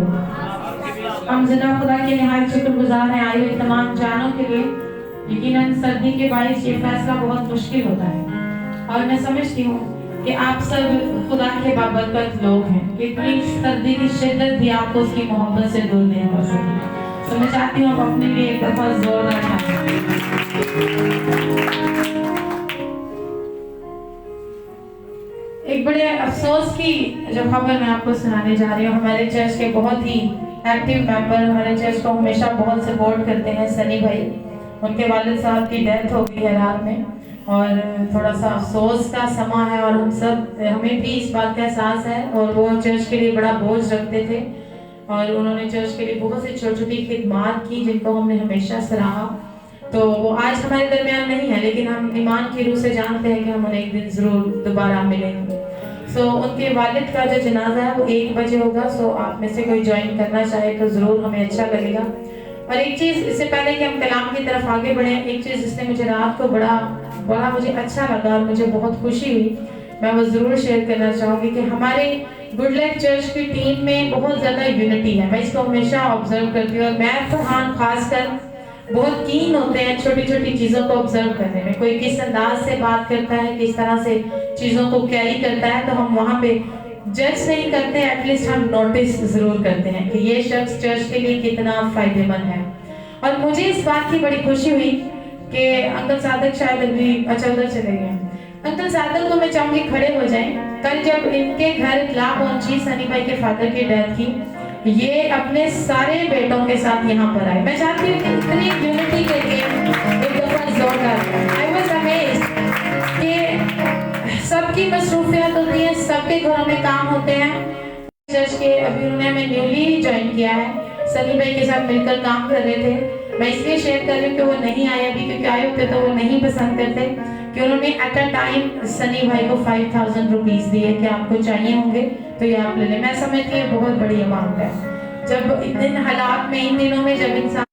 हम ज़रा खुदा के निहायत शुक्रगुजार हैं आए हुए तमाम जानों के लिए। यकीनन सर्दी के बायस ये फैसला बहुत मुश्किल होता है और मैं समझती हूँ कि आप सब खुदा के बाबरकत लोग हैं कि इतनी सर्दी की शिद्दत भी आपको उसकी मोहब्बत से दूर नहीं कर सकती। तो मैं चाहती हूँ आप अपने लिए एक दफ़ा जोरदार ताली। एक बड़े अफसोस की जो खबर मैं आपको सुनाने जा रही हूँ। हमारे चर्च के बहुत ही एक्टिव मेंबर हमारे चर्च को हमेशा बहुत सपोर्ट करते हैं, सनी भाई। उनके वालिद साहब की डेथ हो गई है रात में और थोड़ा सा अफसोस का समा है और हमें भी इस बात का एहसास है। और वो चर्च के लिए बड़ा बोझ रखते थे और उन्होंने चर्च के लिए बहुत सी छोटी छोटी खिदमात की जिनको हमने हमेशा सराहा। तो वो आज हमारे दरमियान नहीं है, लेकिन हम ईमान की रूह से जानते हैं कि हम उन्हें एक दिन ज़रूर दोबारा मिलेंगे। उनके वालिद का जो जनाजा है वो 1 बजे होगा। आप में से कोई ज्वाइन करना चाहे तो ज़रूर हमें अच्छा लगेगा। और एक चीज़, इससे पहले कि हम कलाम की तरफ आगे बढ़े, एक चीज़ जिसने मुझे रात को बड़ा मुझे अच्छा लगा और मुझे बहुत खुशी हुई, मैं वो ज़रूर शेयर करना चाहूँगी कि हमारे गुड लाइफ चर्च की टीम में बहुत ज़्यादा यूनिटी है। मैं इसको हमेशा ऑब्जर्व करती हूँ और मैं फरहान खासकर बहुत कीन होते हैं छोटी छोटी चीज़ों को ऑब्जर्व करने में। कोई किस अंदाज से बात करता है, किस तरह से चीज़ों को कैरी करता है, तो हम वहाँ पे जज नहीं करते, एटलीस्ट हम नोटिस ज़रूर करते हैं कि ये शख्स चर्च के लिए कितना फ़ायदेमंद है। और मुझे इस बात की बड़ी खुशी हुई कि अंकल सादक शायद अभी उधर चले गए। अंकल सादक को मैं चाहूँगी खड़े हो जाएं। कल जब इनके घर इत्तला पहुंची सनी भाई के फादर की डेथ की, ये अपने सारे बेटों के साथ यहाँ पर आए। मैं चाहती हूँ कि इतनी यूनिटी के लिए एक दफा जोरदार। आई वाज अमेज्ड कि सबकी मसरूफियत होती है, सबके घरों में काम होते हैं। चर्च के अभी उन्होंने हमें न्यूली ज्वाइन किया है, सनी भाई के साथ मिलकर काम कर रहे थे। मैं इसलिए शेयर कर रही हूँ कि वो नहीं आए अभी, क्योंकि आए होते तो वो नहीं पसंद करते कि उन्होंने एट अ टाइम सनी भाई को 5000 रुपीज दिए कि आपको चाहिए होंगे तो ये आप ले लें। मैं समझती हूँ बहुत बड़ी अमाउंट है। जब इन हालात में, इन दिनों में जब इंसान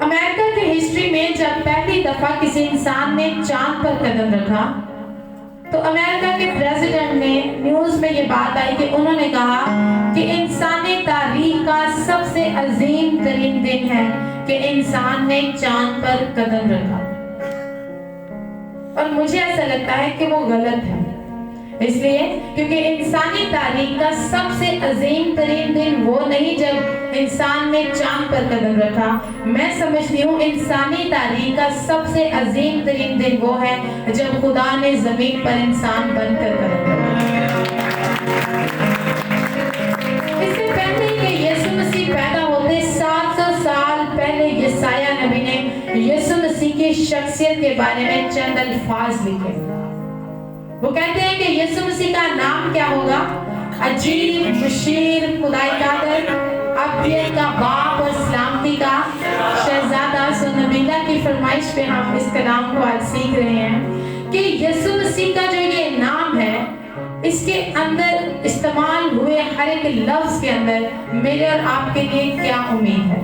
अमेरिका की हिस्ट्री में जब पहली दफा किसी इंसान ने चांद पर कदम रखा तो अमेरिका के प्रेसिडेंट ने न्यूज में ये बात आई कि उन्होंने कहा कि इंसानी तारीख का सबसे अजीम तरीन दिन है कि इंसान ने चांद पर कदम रखा। और मुझे ऐसा लगता है कि वो गलत है, इसलिए क्योंकि इंसानी तारीख का सबसे अजीम तरीन दिन वो नहीं जब इंसान ने चांद पर कदम रखा। मैं समझती हूँ इंसानी तारीख का सबसे अजीम तरीन दिन वो है जब खुदा ने जमीन पर इंसान बनकर कदम रखा। इससे पहले कि यीशु मसीह पैदा होते 700 साल पहले यसाया नबी ने यीशु मसीह की शख्सियत के बारे में चंद अल्फाज लिखे। वो कहते हैं कि यीशु मसीह का नाम क्या होगा? अजीब, बशीर, खुदाई कादर, अब्दियत का बाप और सलामती का शहजादा। सो नबीला की फरमाइश पे हम इस कलाम को आज सीख रहे हैं कि यीशु मसीह का जो ये नाम है, इसके अंदर इस्तेमाल हुए हर एक लफ्ज के अंदर मेरे और आपके लिए क्या उम्मीद है,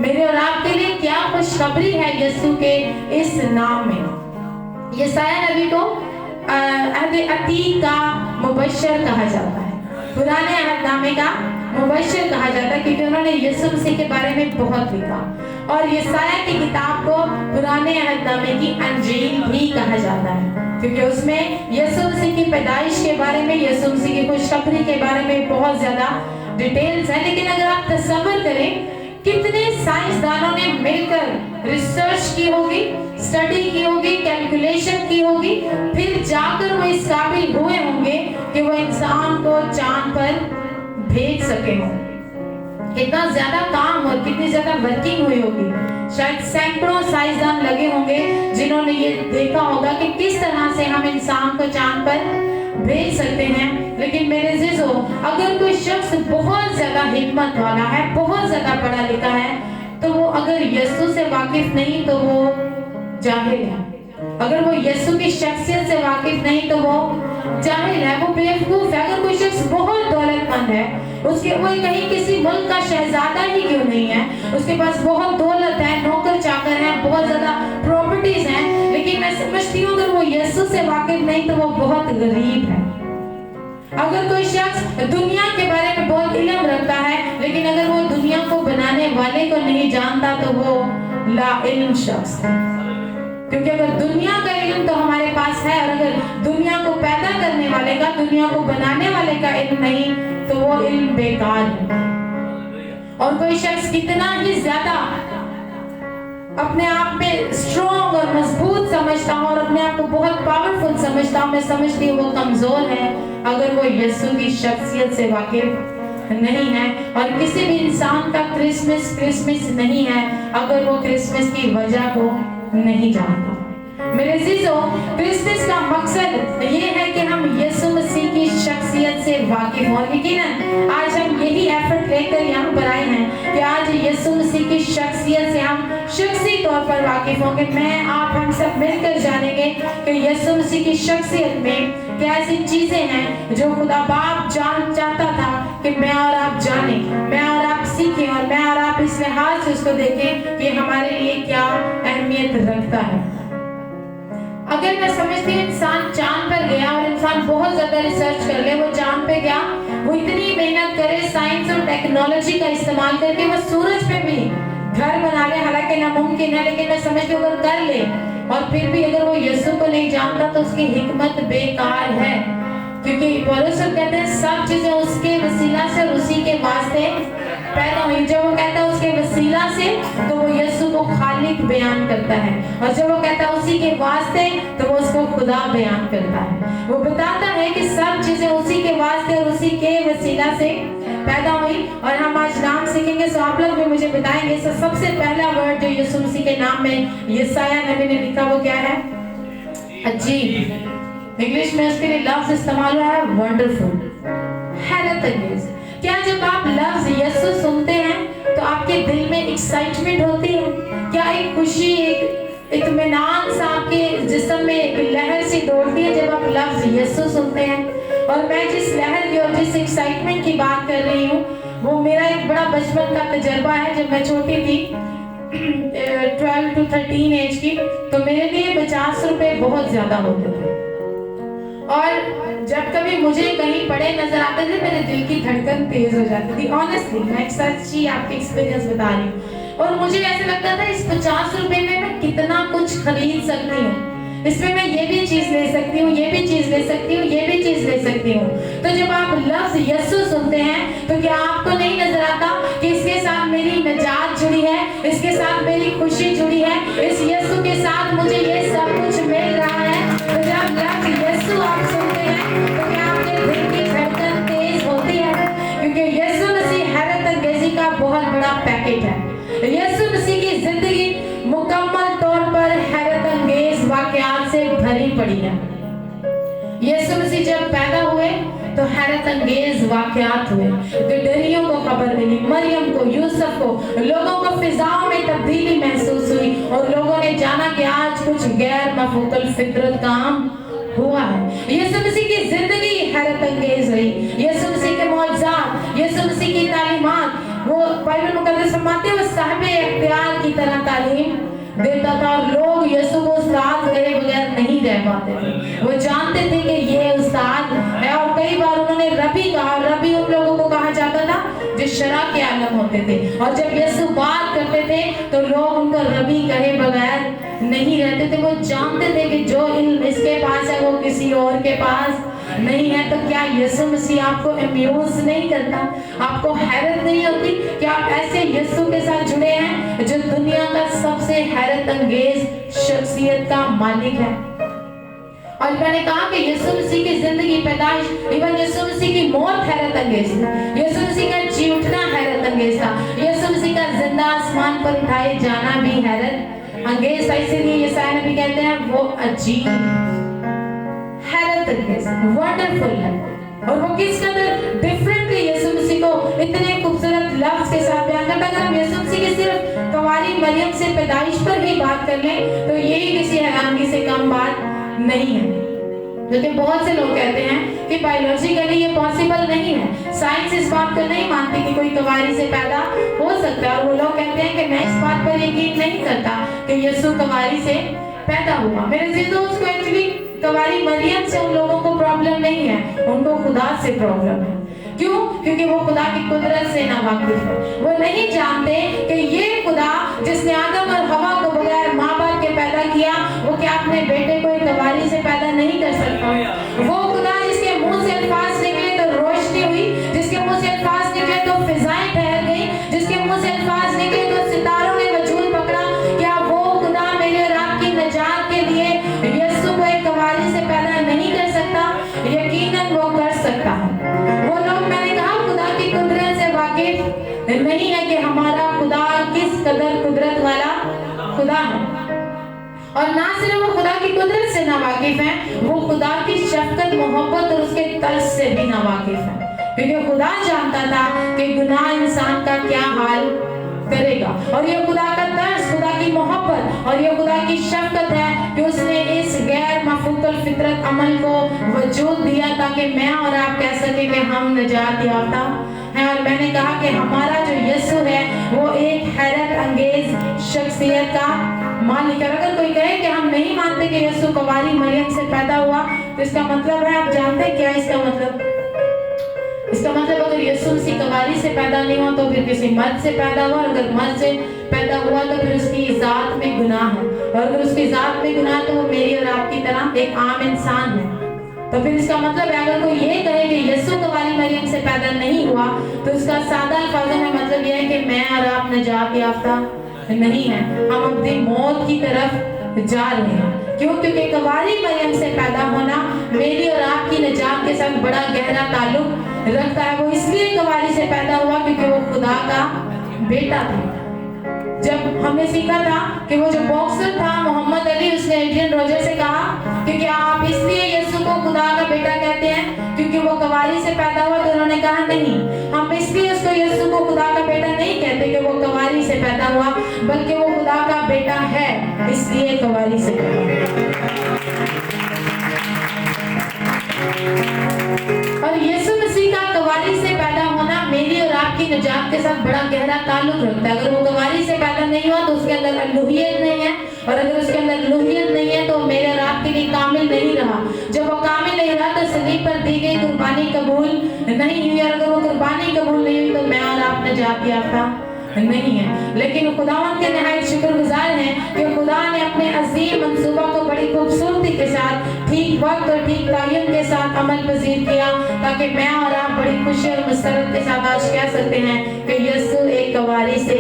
मेरे और आपके लिए क्या खुशखबरी है यीशु के इस नाम में। यसाया नबी को अहद अतीक का मुबश्शिर कहा जाता है, पुराने अहदनामे का मुबश्शिर कहा जाता है, क्योंकि उन्होंने यीशु मसीह के बारे में बहुत लिखा। और यसाया की किताब को पुराने अहदनामे की अंजील भी कहा जाता है, क्योंकि उसमें यीशु मसीह की पैदाइश के बारे में, यीशु मसीह की खुशखबरी के बारे में बहुत ज्यादा डिटेल्स है। लेकिन अगर आप तसव्वुर करें कितने साइंसदानों ने मिलकर रिसर्च की होगी, स्टडी की होगी, कैलकुलेशन की होगी, फिर जाकर वो इस काबिल हुए होंगे कि वो इंसान को चांद पर भेज सके हों। कितना ज्यादा काम और कितनी ज्यादा वर्किंग हुई होगी। शायद सैकड़ों साइंसदान लगे होंगे जिन्होंने ये देखा होगा कि किस तरह से हम इंसान को चांद पर भेज सकते हैं। लेकिन मेरे अजीजों, अगर कोई शख्स बहुत ज्यादा हिम्मत वाला है, बहुत ज्यादा पढ़ा लिखा है, तो वो अगर यीशु से वाकिफ नहीं तो वो जाहिल है। अगर वो यीशु की शख्सियत से वाकिफ नहीं तो वो जाहिल है, वो बेवकूफ है। अगर कोई शख्स बहुत दौलतमंद है, उसके वो कहीं किसी मुल्क का शहजादा ही क्यों नहीं है, उसके पास बहुत दौलत है, नौकर चाकर है, बहुत ज्यादा प्रॉपर्टीज हैं, लेकिन मैं समझती हूँ अगर वो यीशु से वाकिफ नहीं तो वो बहुत गरीब है। अगर कोई शख्स दुनिया के बारे में बहुत इल्म लेकिन अगर वो दुनिया को बनाने वाले को नहीं जानता तो वो लाइल्म शख्स है। क्योंकि अगर दुनिया का इल्म तो हमारे पास है, और अगर दुनिया को पैदा करने वाले का, दुनिया को बनाने वाले का इल्म नहीं, तो वो इल्म बेकार है। और कोई शख्स कितना ही ज्यादा अपने आप में स्ट्रॉन्ग और मजबूत समझता हूँ और अपने आप को बहुत पावरफुल समझता हूँ, मैं समझती हूँ वो कमजोर है अगर वो यीशु की शख्सियत से वाकिफ नहीं है। और किसी भी इंसान का क्रिसमस नहीं है अगर वो क्रिसमस की वजह को नहीं जानता। मेरे अजीजों, क्रिसमस का मकसद ये है कि हम यीशु मसीह की शख्सियत से वाकिफ हों। यकीनन आज हम यही एफर्ट लेकर यहाँ पर आए हैं कि आज यीशु मसीह की शख्सियत से हम शख्सी तौर पर वाकिफ होंगे। मैं आप हम सब मिलकर जानेंगे कि यीशु मसीह की शख्सियत में क्या ऐसी चीजें हैं जो खुदा बाप जान चाहता था कि मैं और आप जाने, मैं और आप सीखें, और मैं और आप इस लिहाज से उसको देखें कि हमारे लिए क्या अहमियत रखता है। अगर मैं समझती हूँ इंसान चांद पर गया और इंसान बहुत ज्यादा रिसर्च कर ले, वो चांद पे गया, वो इतनी मेहनत करे साइंस और टेक्नोलॉजी का इस्तेमाल करके वो सूरज पे भी घर बना ले, हालांकि नामुमकिन है, लेकिन मैं समझती हूँ अगर कर ले और फिर भी अगर वो यीशु को नहीं जानता तो उसकी हिकमत बेकार है। क्योंकि पौलुस कहते हैं सब चीजें उसके वसीला से और उसी के वास्ते पैदा हुई। जब वो कहता है उसके वसीला से तो वो यीशु को खालिक बयान करता है, और जब वो कहता है उसी के वास्ते तो वो उसको खुदा बयान करता है। वो बताता है कि सब चीजें उसी के वास्ते और उसी के वसीला से पैदा हुई। और हम आज नाम सीखेंगे, सो आप लोग भी मुझे बताएंगे। सबसे पहला वर्ड जो यीशु मसीह के नाम में यशायाह नबी ने लिखा वो क्या है? अजीब। इंग्लिश में उसके लिए लफ्ज इस्तेमाल हुआ है वंडरफुल, हैरत अंगेज। क्या जब आप लफ्ज यीशु सुनते हैं तो आपके दिल में एक्साइटमेंट होती है? क्या एक खुशी, एक इत्मीनान सा आपके जिस्म में एक लहर सी दौड़ती है जब आप लफ्ज यीशु सुनते हैं? और मैं जिस लहर की और जिस एक्साइटमेंट की बात कर रही हूँ वो मेरा एक बड़ा बचपन का तजर्बा है। जब मैं छोटी थी 12 to 13 एज की, तो मेरे लिए 50 रुपए बहुत ज्यादा होते थे। और जब कभी मुझे कहीं पड़े नजर आते थे मेरे दिल की धड़कन तेज हो जाती थी। ऑनेस्टली मैं एक सच्ची आपकी एक्सपीरियंस बता रही हूँ। और मुझे ऐसे लगता था इस 50 रुपए में मैं कितना कुछ खरीद सकती हूँ, इसमें मैं ये भी चीज ले सकती हूँ, ये भी चीज ले सकती हूँ, ये भी चीज ले सकती हूँ। तो जब आप लफ्ज यीशु सुनते हैं तो क्या आपको नहीं नजर आता कि इसके साथ मेरी निजात जुड़ी है, इसके साथ मेरी खुशी जुड़ी है, इस यीशु के साथ मुझे ये सब कुछ मिल रहा है? तो जब लफ्ज यीशु आप सुनते हैं तो क्या आपके दिल की धड़कन तेज होती है? क्योंकि यीशु मसीह हैरत अंगेजी का बहुत बड़ा पैकेट है। यीशु मसीह की जिंदगी मुकम्मल तौर पर हैरत अंगेज वाकयात से भरी पड़ी है। यीशु मसीह जब पैदा हुए तो हैरत अंगेज वाकयात हुए। गडरियों को खबर मिली, मरियम को, यूसुफ को, लोगों को फिजाओं में तब्दीली महसूस हुई और लोगों ने जाना कि आज कुछ गैर मफूकल फितरत काम हुआ है। यीशु मसीह की जिंदगी हैरत अंगेज हुई। यीशु मसीह के मौजज़ात, यीशु मसीह की तालीमात, वो बाइबल मुकद्दस फरमाते हैं वो साहिब इख्तियार की तरह तालीम देता था और लोग यीशु को उस्ताद कहे बगैर नहीं रह पाते थे। वो जानते थे कि ये उस्ताद है, और कई बार उन्होंने रबी कहा, और रबी उन लोगों को कहा जाता था जो शरा के आलम होते थे। और जब यीशु बात करते थे तो लोग उनको रबी कहे बगैर नहीं रहते थे। वो जानते थे कि जो इल्म इसके पास है वो किसी और के पास नहीं है। तो क्या यीशु मसीह आपको अम्यूज नहीं करता? आपको हैरत नहीं होती कि आप ऐसे यीशु के साथ जुड़े हैं जो दुनिया का सबसे हैरत अंगेज शख्सियत का मालिक है? और मैंने कहा कि यीशु मसीह की जिंदगी, पैदाइश, इवन यीशु मसीह की मौत हैरत अंगेज थी। यीशु मसीह का जी उठना हैरत अंगेज था। यीशु मसीह का जिंदा आसमान पर उठाए जाना भी हैरत अंगेज था। इसीलिए यशायाह नबी कहते हैं वो अजीब, हैरत अंगेज, वंडरफुल है। और वो किस कदर डिफरेंटली यीशु मसीह को इतने खूबसूरत लफ्ज के साथ बयान करता। अगर हम यीशु मसीह की सिर्फ कंवारी मरियम से पैदाइश पर ही बात कर लें तो यही किसी हैरानगी से कम बात नहीं है। क्योंकि बहुत से लोग कहते हैं कि बायोलॉजिकली ये पॉसिबल नहीं है, साइंस इस बात को नहीं मानती कि कोई कंवारी से पैदा हो सकता है। और वो लोग कहते हैं कि मैं इस बात पर यकीन नहीं करता कि यीशु कंवारी से पैदा हुआ। मेरे दोस्तों को एक्चुअली कंवारी मरियम से उन लोगों को प्रॉब्लम नहीं है, उनको खुदा से प्रॉब्लम है। क्यों? क्योंकि वो खुदा की कुदरत से नावाकिफ है। वो नहीं जानते कि ये खुदा जिसने आदम और हवा को बगैर माँ बाप के पैदा किया, वो क्या अपने बेटे को एक कवारी से पैदा नहीं कर सकता? वो खुदा जिसके मुंह से अल्फाज निकले तो रोशनी हुई, जिसके मुंह से अल्फाज निकले तो फिजाएं ठहर गई, जिसके मुंह से अल्फाज निकले तो सितारों ने वजूद पकड़ा, क्या वो खुदा मेरे और आपकी नजात के लिए यीशु को एक कवारी से पैदा नहीं कर सकता? यकीनन वो कर सकता है। वो लोग, मैंने कहा, खुदा की कुदरत से वाकिफ नहीं है कि हमारा खुदा किस कदर कुदरत वाला खुदा है। और ना सिर्फ वो खुदा की कुदरत से नावाकिफ है, वो खुदा की शफकत, मोहब्बत और उसके तर्स से भी नावाकिफ है, क्योंकि खुदा जानता था कि गुनाह इंसान का क्या हाल करेगा। और ये खुदा का तर्स, खुदा की मोहब्बत और ये खुदा की शफकत है कि उसने इस गैर मफूकल फितरत अमल को वजूद दिया ताकि मैं और आप कह सके कि हम नजात याफ्ता हैं। और मैंने कहा कि हमारा जो यीशु है वो एक हैरत अंगेज शख्सियत का मालिक है। अगर कोई कहे कि हम नहीं मानते कि यीशु कुंवारी मरियम से पैदा हुआ, तो इसका मतलब है, आप जानते हैं क्या इसका मतलब? इसका मतलब अगर यीशु मसीह कुंवारी से पैदा नहीं हुआ तो फिर किसी मर्द से पैदा हुआ, और अगर मर्द से पैदा हुआ तो फिर उसकी जात में गुनाह है, और अगर उसकी जात में गुनाह तो वो मेरी और आपकी तरह एक आम इंसान है। तो फिर इसका मतलब है, अगर कोई ये कहे कि यीशु कुंवारी मरियम से पैदा नहीं हुआ, तो उसका सादा अल्फाजों में मतलब यह है कि मैं और आप नजात याफ्ता नहीं है, हम अपनी मौत की तरफ जा रहे हैं। क्यों? क्योंकि कुंवारी मरियम से पैदा होना मेरी और आपकी नजात के साथ बड़ा गहरा ताल्लुक रखता है। वो इसलिए कुंवारी से पैदा हुआ क्योंकि वो खुदा का बेटा था। जब हमने सीखा था कि वो जो बॉक्सर था मोहम्मद अली, उसने एड्रियन रोजर से कहा कि क्या आप इसलिए यीशु को खुदा का बेटा कहते हैं क्योंकि वो कुंवारी से पैदा हुआ? तो उन्होंने कहा नहीं, हम इसलिए उसको यीशु को खुदा का बेटा नहीं कहते कि वो कुंवारी से पैदा हुआ, बल्कि वो खुदा का बेटा है इसलिए कुंवारी से पैदा हुआ। और यीशु मसीह का कुंवारी से पैदा होना मेरी और आपकी नजात के साथ बड़ा गहरा ताल्लुक रखता है। अगर वो कुंवारी से पैदा नहीं हुआ तो उसके अंदर अलूहियत नहीं है, और अगर उसके अंदर अलूहियत नहीं है तो मेरे और आपके लिए कामिल नहीं रहा। जब वो कामिल नहीं रहा तो सलीब पर दी गई कुर्बानी कबूल नहीं हुई, और अगर वो कुर्बानी कबूल नहीं हुई तो मैं और आप नजात याफ्ता नहीं है। लेकिन खुदावंद के निहायत शुक्रगुजार हैं कि खुदा ने अपने अजीम मंसूबा को बड़ी खूबसूरती के साथ, ठीक वक्त और ठीक तायन के साथ अमल पजीर किया, ताकि मैं और आप बड़ी खुशी और मसरत के साथ आज कह सकते हैं कि यीशु एक कुंवारी से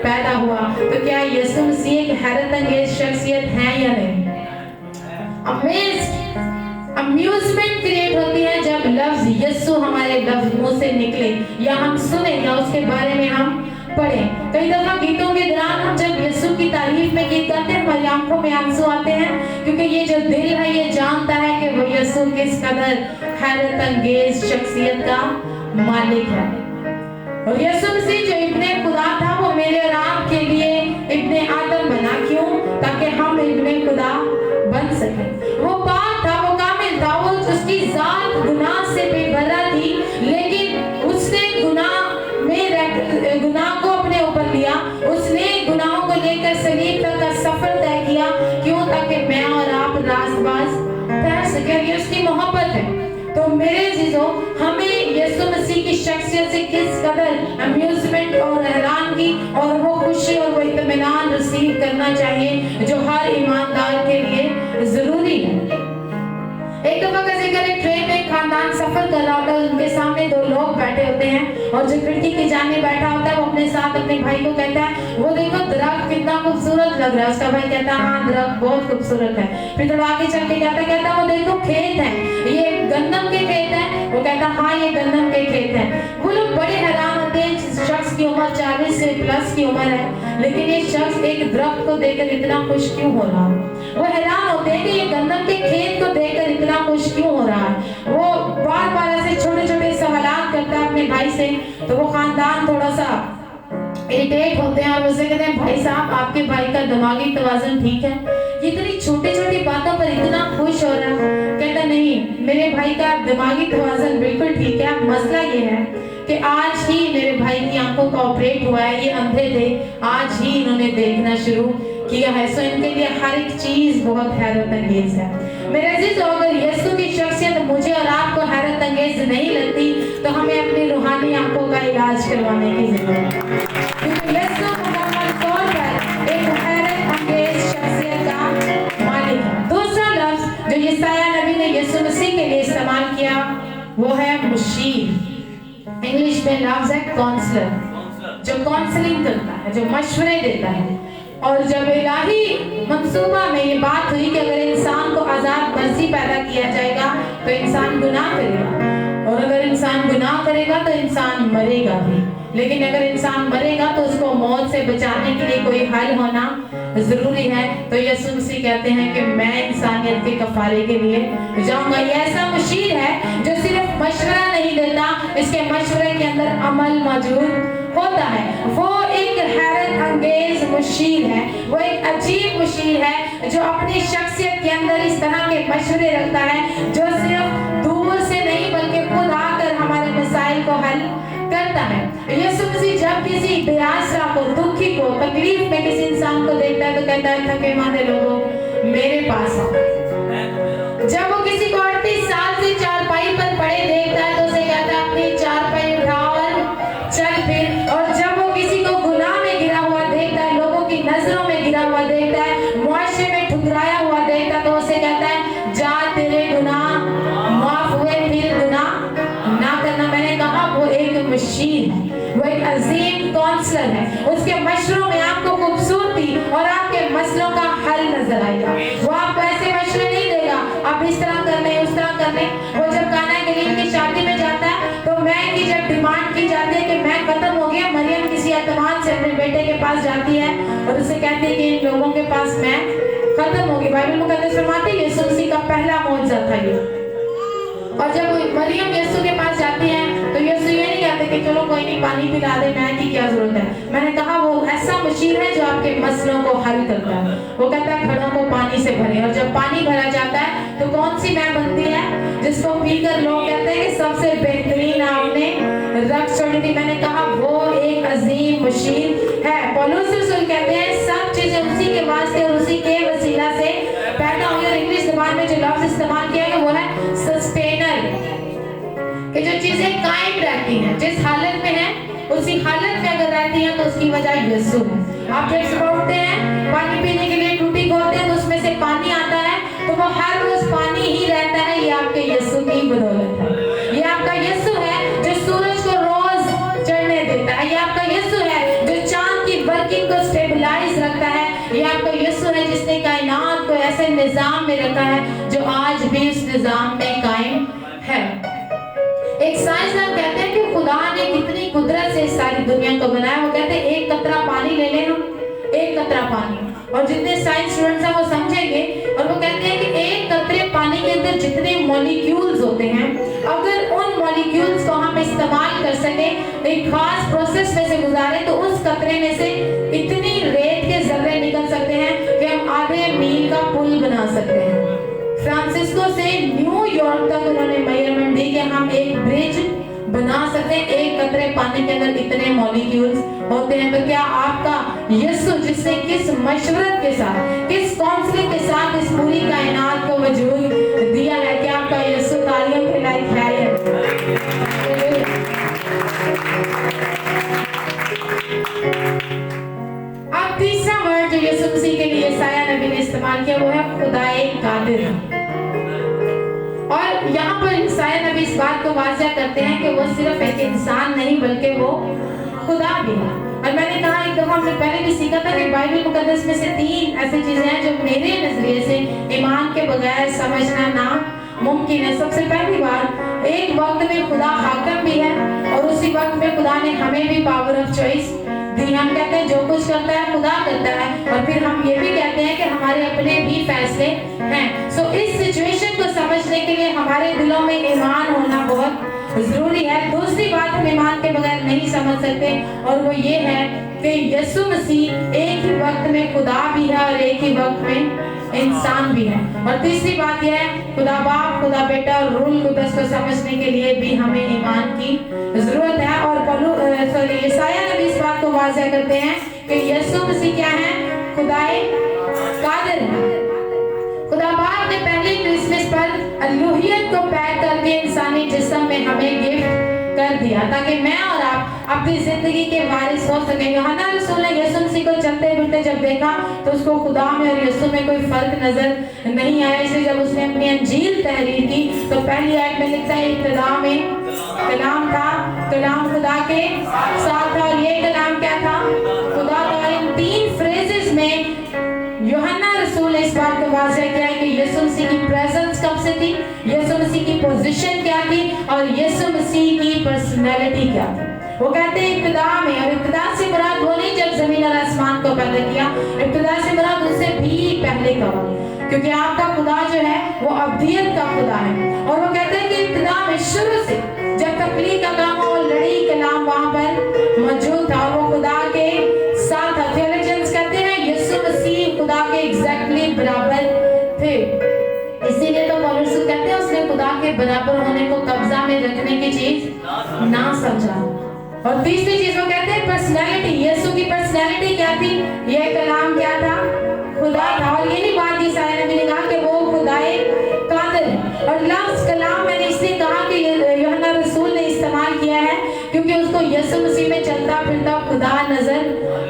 पैदा हुआ। तो क्या यीशु मसीह एक हैरत अंगेज शख्सियत है या नहीं? अम्यूजमेंट क्रिएट होती है जब लफ्ज यीशु हमारे लफ्ज मुंह से निकले, या हम सुने, या उसके बारे में हम पढ़े। कई दफा गीतों के दौरान हम जब यीशु की तारीफ में गीत गाते हैं, हमारी आंखों में आंसू आते हैं, क्योंकि ये जो दिल है ये जानता है कि वो यीशु किस कदर हैरत अंगेज शख्सियत का मालिक है। और यीशु मसीह जो इब्ने खुदा था वो मेरे और आपके लिए इब्ने आदम बना। क्यों? ताकि हम इब्ने खुदा बन सके। वो पाक था, वो कामिल था, वो उसकी जात गुनाह से बेबरा थी, लेकिन उसने गुनाह को अपने ऊपर लिया, उसने गुनाहों को लेकर सलीब तक का सफर तय किया। क्यों? ताकि मैं और आप रास्तबाज ठहर सके। ये उसकी मोहब्बत है। तो मेरे अजीजों, हमें यीशु मसीह की शख्सियत से किस कदर अम्यूजमेंट और हैरानगी और वो खुशी और वो इत्मीनान रिसीव करना चाहिए जो हर ईमानदार के लिए जरूरी है। एक दफा का जिक्र है, ट्रेन में खानदान सफर कर रहा होता है, उनके सामने दो लोग बैठे होते हैं, और जो खिड़की के जाने बैठा होता है वो अपने साथ अपने भाई को कहता है, वो देखो दरख्त कितना खूबसूरत लग रहा है। उसका भाई कहता है, हाँ दरख्त बहुत खूबसूरत है। फिर थोड़ा आगे चल के कहता वो देखो खेत है, ये गंदम के खेत है। वो कहता हाँ ये गंदम के खेत है। वो लोग बड़े हैरान होते हैं। शख्स की उम्र 40 से प्लस की उम्र है, लेकिन ये शख्स एक दरख्त को देखकर इतना खुश क्यों हो रहा है? वो हैरान होते हैं कि ये गंदम के खेत को देखकर इतना खुश क्यों हो रहा है। वो बार बार ऐसे छोटे छोटे सवालात करता है अपने भाई से। तो वो खानदान थोड़ा सा इरिटेट होते हैं और उसे कहते हैं, भाई साहब आपके भाई का दिमागी तवाज़ुन ठीक है, ये इतनी छोटी छोटी बातों पर इतना खुश हो रहा है। कहता नहीं, मेरे भाई का दिमागी तवाज़ुन बिल्कुल ठीक है। मसला ये है कि आज ही मेरे भाई की आंखों का ऑपरेट हुआ है, ये अंधे थे, आज ही इन्होंने देखना शुरू किया है। सो इनके लिए हर एक चीज बहुत हैरत अंगेज है। मेरे अजीज, अगर यीशु की शख्सियत मुझे और आपको हैरत अंगेज नहीं लगती तो हमें अपनी रूहानी आंखों का इलाज करवाने की जरूरत है, क्योंकि यीशु मुकम्मल तौर पर एक हैरत अंगेज शख्सियत का मालिक है। दूसरा लफ्ज जो यशायाह नबी ने यीशु मसीह के लिए इस्तेमाल किया वो है मुशीर। इंग्लिश में लफ्ज है काउंसलर, जो काउंसलिंग करता है, जो मशवरे देता है। और जब इलाही मंसूबा में ये बात हुई कि अगर इंसान को आजाद मर्जी पैदा किया जाएगा तो इंसान गुनाह करेगा, और अगर इंसान गुनाह करेगा तो इंसान मरेगा भी, लेकिन अगर इंसान मरेगा तो उसको मौत से बचाने के लिए कोई हल होना जरूरी है। तो यीशु मसीह कहते हैं कि मैं इंसानियत के कफारे के लिए जाऊंगा। ये ऐसा मुशीर है जो सिर्फ मशवरा नहीं देता, इसके मशवरे के अंदर अमल मौजूद होता है। वो एक हैरत अंगेज मुशीर है, वो एक अजीब मुशीर है जो अपनी शख्सियत के अंदर इस तरह के मशवरे रखता है जो सिर्फ दूर से नहीं बल्कि खुद आकर हमारे मसाइल को हल करता है। यीशु मसीह जब किसी बेआसरा को, दुखी को, तकलीफ में किसी इंसान को देखता है तो कहता है थके मांदे लोगों मेरे पास आओ। जब वो किसी को 38 साल से चारपाई पर पड़े देखता है तो उसे कहता है अपनी चारपाई उठाओ और चल फिर। और जब वो किसी को गुनाह में गिरा हुआ देखता है, लोगों की नजरों में गिरा हुआ देखता है, मुआशरे में ठुकराया हुआ देखता है तो उसे कहता है जा तेरे गुनाह माफ हुए, फिर गुनाह ना करना। मैंने कहा वो एक मुशीर है, वो एक अजीम काउंसलर है। उसके मशवरों में आपको खूबसूरती और आपके मसलों का हल नजर आएगा। वो आपको ऐसे मशवरे नहीं देगा आप इस तरह कर लें उस तरह कर लें। वो जब काना गलील की शादी में जाता है तो मैं की जब डिमांड की जाती है कि मैं खत्म हो गया, मरियम किसी एतमाद से अपने बेटे के पास जाती है और उसे कहती है कि इन लोगों के पास मैं खत्म होगी। बाइबल मुकद्दस फरमाती है यीशु मसीह का पहला मौजज़ा था ये। और जब मरियम यीशु के पास जाती है तो यीशु ये नहीं कहते कि चलो कोई नहीं पानी पिला दे, मैं की क्या जरूरत है। मैंने कहा वो ऐसा मुशीर है जो आपके मसलों को हल करता है। वो कहता है घड़ों को पानी से भरे, और जब पानी भरा जाता है तो कौन सी मैं बनती है जिसको पीकर लोग कहते हैं कि सबसे बेहतरीन आपने रख छोड़ी थी। मैंने कहा वो एक अजीम मुशीर है। पौलुस रसूल कहते हैं सब चीजें उसी के वास्ते और उसी के वसीला से पैदा हुई। और इंग्लिश जबान में जो लफ्ज इस्तेमाल किया गया वो है सस्टेनर, कि जो चीजें कायम रहती हैं, जिस हालत में है उसी हालत में अगर रहती हैं तो उसकी वजह यीशु है। आप जब सुबह उठते हैं पानी पीने के लिए टूटी खोलते हैं तो उसमें से पानी आता है तो वो हर रोज पानी ही रहता है। ये आपके यीशु की बदौलत है। ये आपका यीशु है जो सूरज को रोज चढ़ने देता है। ये आपका यीशु है जो चांद की वर्किंग को स्टेबलाइज रखता है। ये आपका यीशु है जिसने कायनात को ऐसे निजाम में रखा है जो आज भी उस निजाम में कायम है। एक साइंसदान कहते हैं कि खुदा ने कितनी कुदरत से सारी दुनिया को बनाया। वो कहते हैं एक कतरा पानी ले लें हम, एक कतरा पानी, और जितने साइंस स्टूडेंट्स हैं वो समझेंगे। और वो कहते हैं कि एक कतरे पानी के अंदर जितने मॉलिक्यूल्स होते हैं, अगर उन मॉलिक्यूल्स को हम इस्तेमाल कर सके, एक खास प्रोसेस में से गुजारे तो उस कतरे में से इतनी रेत के जर्रे निकल सकते हैं कि हम आधे मील का पुल बना सकते हैं। फ्रांसिस्को से न्यूयॉर्क तक उन्होंने मेजरमेंट दी कि हम एक ब्रिज बना सकते हैं। एक कतरे पानी के अंदर इतने मॉलिक्यूल्स होते हैं। तो क्या आपका यीशु जिसने किस मशवरत के साथ, किस काउंसलिंग के साथ इस पूरी कायनात को वजूद दिया है, क्या आपका यीशु तालियों के लायक है? अब तीसरा वर्ड जो यीशु मसीह के लिए यशायाह नबी ने इस्तेमाल किया वो है खुदाए कादिर। और यहाँ पर यशायाह नबी इस बात को वाज़ह करते हैं कि वो सिर्फ एक इंसान नहीं बल्कि वो खुदा भी है। और मैंने कहा एक दफा हमने पहले भी सीखा था कि बाइबल मुकद्दस में से 3 ऐसी चीजें हैं जो मेरे नजरिए से ईमान के बगैर समझना नामुमकिन है। सबसे पहली बात, एक वक्त में खुदा हाकिम भी है और उसी वक्त में खुदा ने हमें भी पावर ऑफ चॉइस दी। हम कहते हैं जो कुछ करता है खुदा करता है, और फिर हम ये भी कहते हैं कि हमारे अपने भी फैसले हैं। सो इस सिचुएशन को समझने के लिए हमारे दिलों में ईमान होना बहुत जरूरी है। दूसरी बात हम ईमान के बगैर नहीं समझ सकते, और वो ये है कि यीशु मसीह एक ही वक्त में खुदा भी है और एक ही वक्त में इंसान भी है। और तीसरी बात यह है खुदा बाप, खुदा बेटा और रूह कुद्दस को समझने के लिए भी हमें ईमान की जरूरत है। और यशायाह नबी इस बात को वाज़ह करते हैं कि यीशु मसीह क्या है? खुदाए कादिर है। खुदा बाप ने पहले क्रिसमस पर अल्लूहियत को पैक करके इंसानी जिस्म में हमें गिफ्ट कर दिया ताकि मैं और आप अपनी जिंदगी के वारिस हो सके। यूहन्ना रसूल ने यीशु मसीह को चलते फिरते जब देखा तो उसको खुदा में और यीशु में कोई फर्क नजर नहीं आया। इसलिए जब उसने अपनी अंजील तहरीर की तो पहली आयत में लिखता है इब्तिदा में कलाम था, कलाम खुदा के साथ था और ये कलाम क्या था? खुदा का। इन 3 फ्रेजेस में यूहन्ना रसूल ने इस बात को वाज़ेह किया है कि यीशु मसीह की प्रेजेंस कब से थी, यीशु मसीह की पोजीशन क्या थी और यीशु मसीह की पर्सनैलिटी क्या थी। वो कहते हैं इब्तिदा में, और इब्तिदा से मुराद वो नहीं जब जमीन और आसमान को पैदा किया, इब्तिदा से मुराद उससे भी पहले का, क्योंकि आपका खुदा जो है वो अब्दियत का खुदा है। और वो कहते हैं कि इब्तिदा में शुरू से जब तख्लीक का काम हो लड़ी कलाम वहां पर मौजूद था और वो खुदा के साथ था। थियोलॉजियंस कहते हैं यीशु मसीह खुदा के एग्जैक्टली बराबर थे, इसीलिए तो पौलुस कहते हैं उसने खुदा के बराबर होने को कब्जा में रखने की चीज ना समझा। और तीसरी चीज वो कहते हैं पर्सनैलिटी, यीशु की पर्सनैलिटी क्या थी? ये कलाम क्या था? खुदा था। और यही बात यशायाह नबी ने कहा कि वो खुदाए कादिर है। और लफ्ज कलाम मैंने इसलिए कहा कि यूहन्ना रसूल ने इस्तेमाल किया है क्योंकि उसको यीशु मसीह में चलता फिरता खुदा नजर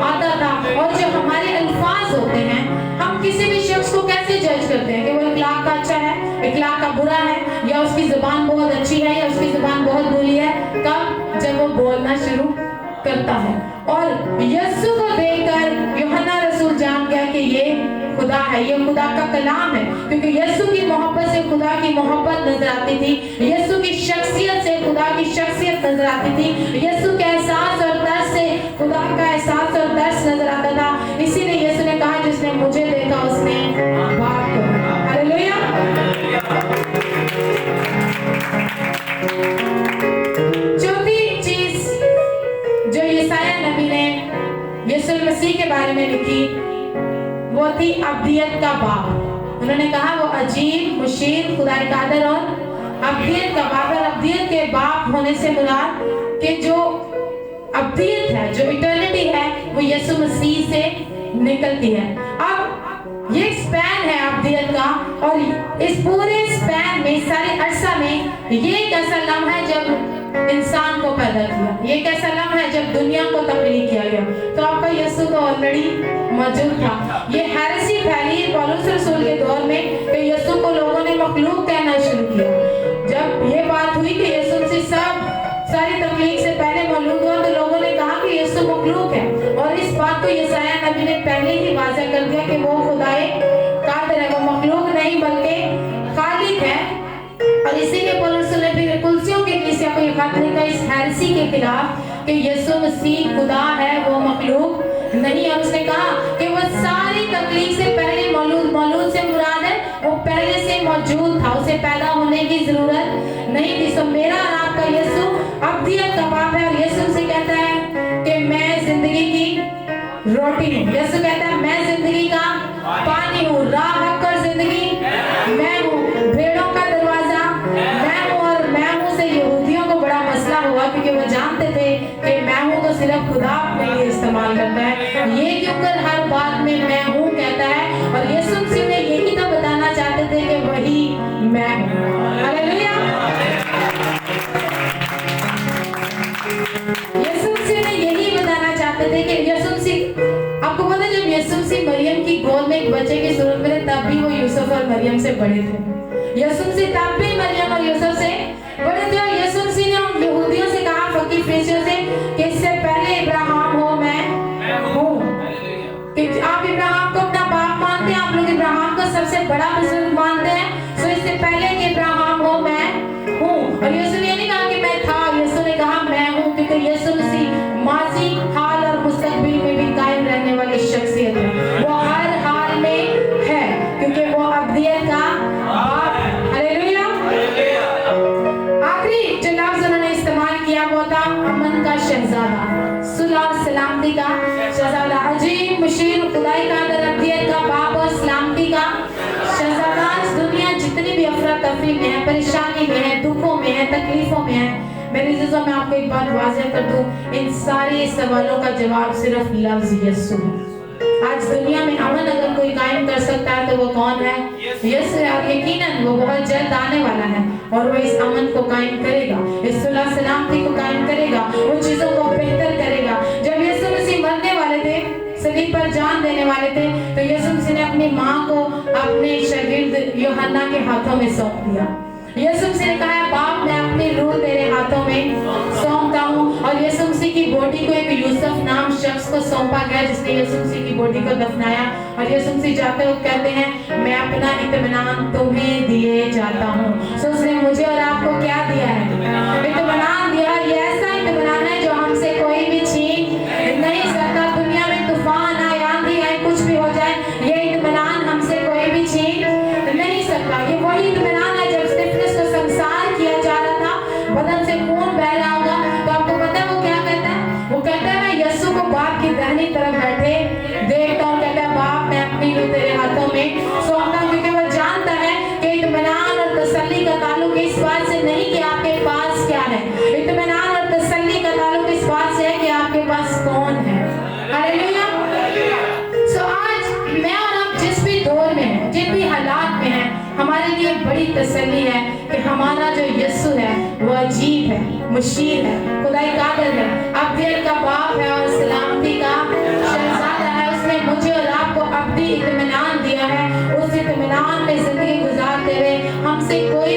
आता था। और जो हमारे अल्फाज होते हैं, हम किसी भी शख्स को कैसे जज करते हैं कि वो इखलाक का अच्छा है, इखलाक का बुरा है, या उसकी जुबान बहुत अच्छी है या उसकी जुबान बहुत बुरी है? कब? जब वो बोलना शुरू करता है। और यीशु को देखकर यूहन्ना रसूल जान गया कि ये खुदा है, ये खुदा का कलाम है, क्योंकि यीशु की मोहब्बत से खुदा की मोहब्बत नजर आती थी, यीशु की शख्सियत से खुदा की शख्सियत नजर आती थी, यीशु के एहसास और दर्द से खुदा का एहसास और दर्द नजर आता था। इसीलिए यीशु ने कहा जिसने मुझे देखा उसने बाप को देखा। हालेलुया। चौथी चीज जो यशायाह नबी ने यीशु मसीह के बारे में लिखी वो थी अब्दियत का बाप। उन्होंने कहा वो अजीब, मुशीर, खुदाए कादिर और अब्दियत का बाप। और अब्दियत के बाप होने से मुराद कि जो अब्दियत है, जो इटर्निटी है, वो यीशु मसीह से निकलती है। अब ये स्पैन है अब्दियत का, और इस पूरे स्पैन में, सारे अरसा में, ये एक ऐसा लम्हा है जब इंसान को पैदा किया, ये एक ऐसा लम्हा है जब दुनिया को तख्लीक किया गया। तो आपका यीशु तो ऑलरेडी मौजूद था। ये हेरेसी फैली पौलुस रसूल के दौर में कि यीशु को लोगों ने मखलूक कहना शुरू किया। जब ये बात हुई कि यीशु मसीह सारी तख्लीक से पहले मौजूद हुआ तो लोगों ने कहा कि यीशु मखलूक है। और इस बात को यशायाह नबी ने पहले ही वाज़ेह कर दिया कि वो खुदाए कादिर है, वो मखलूक नहीं बल्कि खालिक है। और इसीलिए पौलुस ने फिर कुलसियों की कलीसिया को ये खत लिखा इस हेरेसी के खिलाफ कि यीशु मसीह खुदा है, वो मखलूक नहीं है। उसने कहा कि वो सारी तख्लीक से पहले मौजूद से मुराद है वो पहले से मौजूद था, उसे पैदा होने की जरूरत नहीं थी। सो मेरा और आपका यीशु अब्दियत का बाप है। और यीशु से कहता है कि मैं जिंदगी की रोटी हूँ। यीशु कहता है मैं जिंदगी का पानी हूँ, राह, हक और जिंदगी मैं हूँ, भेड़ों का दरवाजा मैं हूँ। और मैं हूँ से यहूदियों को बड़ा मसला हुआ क्योंकि वो जानते थे कि मैं हूँ तो सिर्फ खुदा अपने लिए इस्तेमाल करता है, ये क्यों कर हर बात में मैं हूँ कहता है। और यीशु मसीह ने यही तो बताना चाहते थे कि वही मैं हूँ। हालेलुया। यीशु मसीह ने यही बताना चाहते थे कि यीशु मसीह, आपको पता है जब यीशु मसीह मरियम की गोद में एक बच्चे की सूरत में तब भी वो यूसुफ और मरियम से बड़े थे। यीशु मसीह तब भी मरियम और यूसुफ से बड़े थे। और यीशु मसीह ने उन यहूदियों से कहा, फकीर फरीसियों से, कि इससे पहले इब्राहिम हो मैं हूँ। कि आप इब्राहिम को अपना बाप मानते हैं, आप लोग इब्राहिम को सबसे बड़ा बुजुर्ग मानते हैं, तो इससे पहले कि इब्राहिम हो मैं हूँ। और यीशु ने नहीं कहा कि मैं था, यीशु ने कहा मैं हूँ, क्योंकि यीशु मसीह माजी, हाल और मुस्तकबिल में भी कायम रहने वाली शख्सियत है। वो हर हाल में है क्योंकि वो अब्दियत का बाप है। हालेलुया। आखिरी जो लफ्ज उन्होंने इस्तेमाल किया वो था अमन का शहजादा, सुलह और सलामती का शहजादा, अजीब, मुशीर, खुदाई का अब्दियत का बाप और सलामती का शहजादा। दुनिया जितनी भी अफरा तफरी में है, परेशानी में है, दुखों में है, तकलीफों में है, मेरे अज़ीज़ों, मैं आपको एक बात वाज़ेह कर दूं, इन सारे सवालों का जवाब सिर्फ लफ्ज यीशु है। आज दुनिया में अमन अगर कोई कायम कर सकता है तो वो कौन है? यीशु है। और यकीनन वो बहुत जल्द आने वाला है। और वो इस अमन को कायम करेगा, इस सुलह सलामती को कायम करेगा, उन चीजों को बेहतर करेगा। जब यीशु मसीह मरने वाले थे, सलीब पर जान देने वाले थे, तो यीशु मसीह ने अपनी माँ को अपने शागिर्द यूहन्ना के हाथों में सौंप दिया। यीशु मसीह ने कहा, बाप मैं अपनी रूह तेरे हाथों में सौंपता हूँ। और यीशु मसीह की बॉडी को एक यूसुफ नाम शख्स को सौंपा गया, जिसने यीशु मसीह की बॉडी को दफनाया। और यीशु मसीह जाते हुए कहते हैं, मैं अपना इत्मीनान तुम्हें दिए जाता हूँ। सो उसने मुझे और आपको क्या दिया है? इत्मीनान दिया। ये ऐसा इत्मीनान है जो हमसे कोई भी छीन नहीं सकता। दुनिया में तूफान आए, आंधी आए, कुछ भी हो जाए, ये इत्मीनान हमसे कोई भी छीन नहीं सकता। ये वही इत्मीनान है जब स्तिफनुस को संसार किया जा रहा था, बदन से खून बह रहा होगा, तो आपको पता है वो क्या कहता है? वो कहता है, मैं यीशु को बाप की दाहिनी तरफ बैठे देखता हूँ। कहता है, बाप मैं अपनी रूह तेरे हाथों में सौंपता हूँ। क्योंकि वो जानता है कि इत्मीनान और तसल्ली का ताल्लुक इस बात से नहीं कि आपके पास क्या है, इत्मीनान और तसल्ली का ताल्लुक इस बात से है कि आपके पास कौन है। हालेलुया। सो आज मैं और आप जिस भी दौर में हैं, जिन भी हालात में हैं, हमारे लिए बड़ी तसल्ली है कि हमारा जो यीशु है वो अजीब है, मुशीर है, खुदाई कादिर है, अब्दियत का बाप है और सलामती का शहजादा है। उसने मुझे और आपको अब्दी इत्मीनान दिया है। उस इत्मीनान में जिंदगी गुजारते हुए हमसे कोई